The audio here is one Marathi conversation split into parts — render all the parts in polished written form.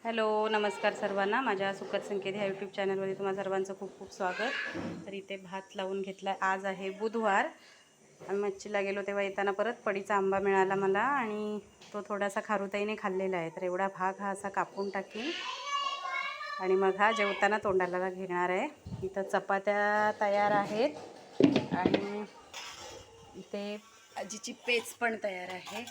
हॅलो, नमस्कार सर्वांना. माझ्या सुखद संकेत ह्या यूट्यूब चॅनलमध्ये तुम्हा सर्वांचं खूप खूप स्वागत. तर इथे भात लावून घेतला. आज आहे बुधवार. आम्ही मच्छीला गेलो तेव्हा येताना परत पडीचा आंबा मिळाला मला आणि तो थोडासा खारुताईने खाल्लेला आहे. तर एवढा भाग हा असा कापून टाकीन आणि मग हा जेवताना तोंडाला घेणार आहे. इथं चपात्या तयार आहेत आणि इथे आजीची पेज पण तयार आहे.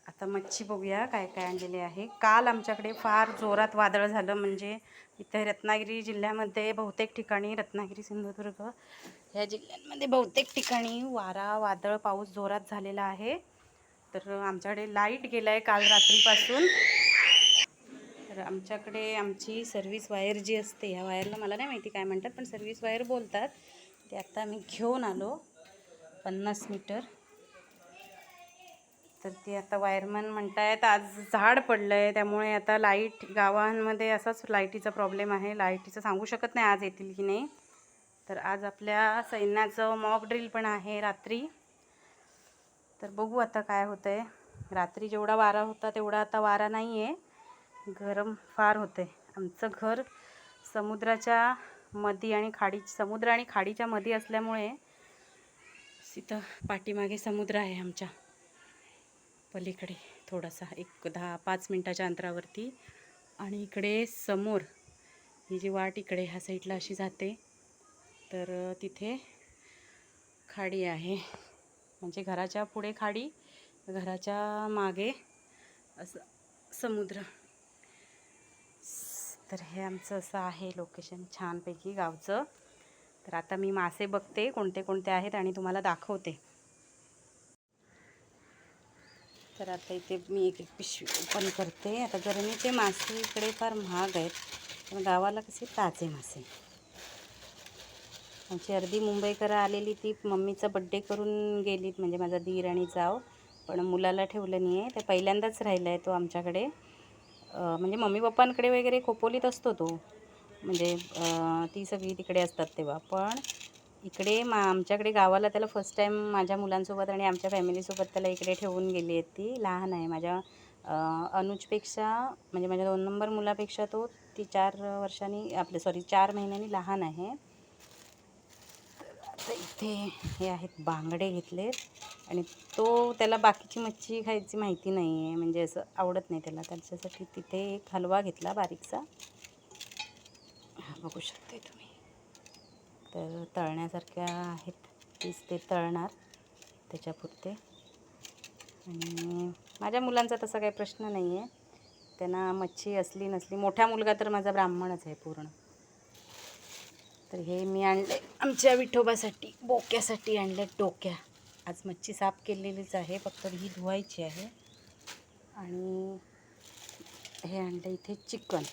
आता मच्छी बघूया काय काय आणलेले आहे. काल आमच्याकडे फार जोरात वादळ झालं, म्हणजे इथे रत्नागिरी जिल्ह्यामध्ये बहुतेक ठिकाणी, रत्नागिरी सिंधुदुर्ग ह्या जिल्ह्यांमध्ये बहुतेक ठिकाणी वारा वादळ पाऊस जोरात झालेला आहे. तर आमच्याकडे लाईट गेला आहे काल रात्रीपासून. तर आमच्याकडे आमची सर्व्हिस वायर जी असते, ह्या वायरला मला नाही माहिती काय म्हणतात, पण सर्व्हिस वायर बोलतात. ते आता मी घेऊन आलो 50 मीटर. तर ते आता वायरमन म्हणतायत आज झाड पडलं आहे, त्यामुळे आता लाईट गावांमध्ये असाच लाईटीचा प्रॉब्लेम आहे. लाईटीचं सांगू शकत नाही आज येतील की नाही. तर आज आपल्या सैन्याचं मॉक ड्रिल पण आहे रात्री. तर बघू आता काय होतं आहे. रात्री जेवढा वारा होता तेवढा आता वारा नाही आहे. गरम फार होतं आहे. आमचं घर समुद्राच्या मध्ये आणि समुद्र आणि खाडीच्या मध्ये असल्यामुळे तिथं पाठीमागे समुद्र आहे आमच्या पलीकडे, थोडासा एक 10-5 मिनटाच्या अंतरावरती. आणि इकडे समोर ही जी वाट इकडे ह्या साईडला अशी जाते, तर तिथे खाडी आहे. म्हणजे घराच्या पुढे खाडी, घराच्या मागे असं समुद्र. तर हे आमचं असं आहे लोकेशन छानपैकी गावचं. तर आता मी मासे बघते कोणते कोणते आहेत आणि तुम्हाला दाखवते. तर आता इथे मी एक एक पिशवी ओपन करते. आता गरमीचे मासे इकडे फार महाग आहेत, पण गावाला कसे ताजे मासे. आमची अर्धी मुंबईकर आलेली, ती मम्मीचा बड्डे करून गेलीत, म्हणजे माझा दीर आणि जाव. पण मुलाला ठेवलं नाही आहे, ते पहिल्यांदाच राहिला आहे तो आमच्याकडे. म्हणजे मम्मी पप्पांकडे वगैरे खोपोलीत असतो तो, म्हणजे ती सगळी तिकडे असतात तेव्हा. पण इकडे आमच्याकडे गावाला त्याला फर्स्ट टाईम माझ्या मुलांसोबत आणि आमच्या फॅमिलीसोबत त्याला इकडे ठेवून गेली आहे. ती लहान आहे माझ्या अनुजपेक्षा, म्हणजे माझ्या 2 नंबर मुलापेक्षा ती 4 वर्षांनी 4 महिन्यांनी लहान आहे. तर इथे हे आहेत बांगडे घेतलेत. आणि त्याला बाकीची मच्छी खायची माहिती नाही आहे, म्हणजे असं आवडत नाही त्याला. त्याच्यासाठी तिथे एक हलवा घेतला बारीकसा, बघू शकते तुम्ही. तर तळण्यासारख्या आहेत, तीच ते तळणार त्याच्यापुरते. आणि माझ्या मुलांचा तसा काही प्रश्न नाही आहे, त्यांना मच्छी असली नसली. मोठा मुलगा तर माझा ब्राह्मणच आहे पूर्ण. तर हे मी आणले आमच्या विठोबासाठी, बोक्यासाठी आणले डोक्या. आज मच्छी साफ केलेलीच आहे, फक्त ही धुवायची आहे. आणि हे आणलं इथे चिकन,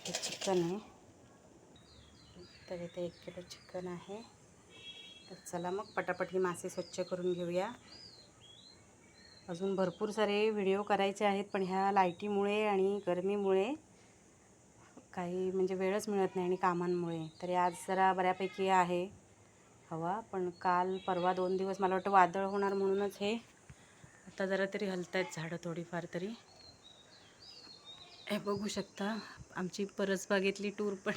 हे चिकन आहे. तर इथे 1 किलो चिकन आहे. तर चला मग पटापट ही मासे स्वच्छ करून घेऊया. अजून भरपूर सारे व्हिडिओ करायचे आहेत, पण ह्या लाईटीमुळे आणि गरमीमुळे काही म्हणजे वेळच मिळत नाही, आणि कामांमुळे. तरी आज जरा बऱ्यापैकी आहे हवा, पण काल परवा 2 दिवस मला वाटतं वादळ होणार, म्हणूनच हे आता जरा तरी हलत आहेत झाडं थोडीफार तरी. हे बघू शकता, आमची परसबागेतली टूर पण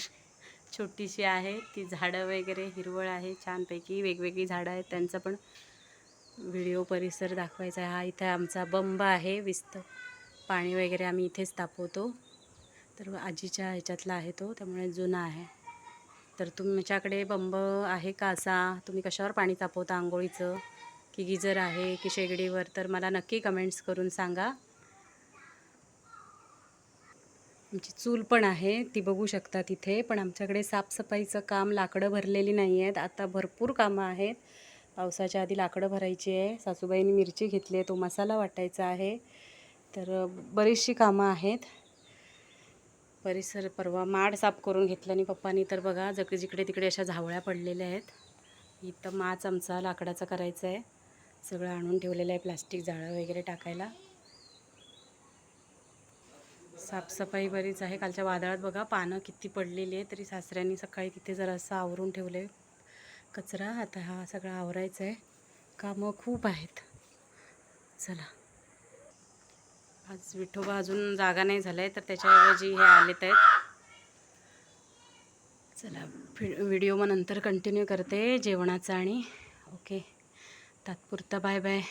छोटीशी आहे. ती झाडं वगैरे हिरवळ आहे छानपैकी, वेगवेगळी झाडं आहेत, त्यांचा पण व्हिडिओ परिसर दाखवायचा आहे. हा इथे आमचा बंब आहे, पाणी वगैरे आम्ही इथेच तापवतो. तर आजीच्या ह्याच्यातला आहे तो, त्यामुळे जुना आहे. तर तुमच्याकडे बंब आहे का असा? तुम्ही कशावर पाणी तापवता, आंघोळीचं की गिझर आहे की शेगडीवर? तर मला नक्की कमेंट्स करून सांगा. आमची चूल पण आहे, ती बघू शकता तिथे. पण आमच्याकडे साफसफाईचं काम, लाकडं भरलेली नाही आहेत. आता भरपूर कामं आहेत, पावसाच्या आधी लाकडं भरायची आहे. सासूबाईंनी मिरची घेतली आहे, तो मसाला वाटायचा आहे. तर बरीचशी कामं आहेत. परिसर परवा माड साफ करून घेतलं आणि पप्पांनी, तर बघा जिकडे तिकडे अशा झावळ्या पडलेल्या आहेत. इथं माच आमचा लाकडाचा करायचा आहे, सगळं आणून ठेवलेलं आहे, प्लास्टिक जाळं वगैरे टाकायला. साफसफाई बरीच आहे. कालच्या वादळात बघा पानं किती पडलेली आहे, तरी सासऱ्यांनी सकाळी तिथे जरासं आवरून ठेवले कचरा. आता हा सगळा आवरायचा आहे, कामं खूप आहेत. चला. आज विठोबा अजून जागा नाही झाला आहे तर त्याच्याऐवजी हे आलेत आहेत. चला व्हिडिओ मग नंतर कंटिन्यू करते जेवणाचा आणि ओके तात्पुरता बाय बाय.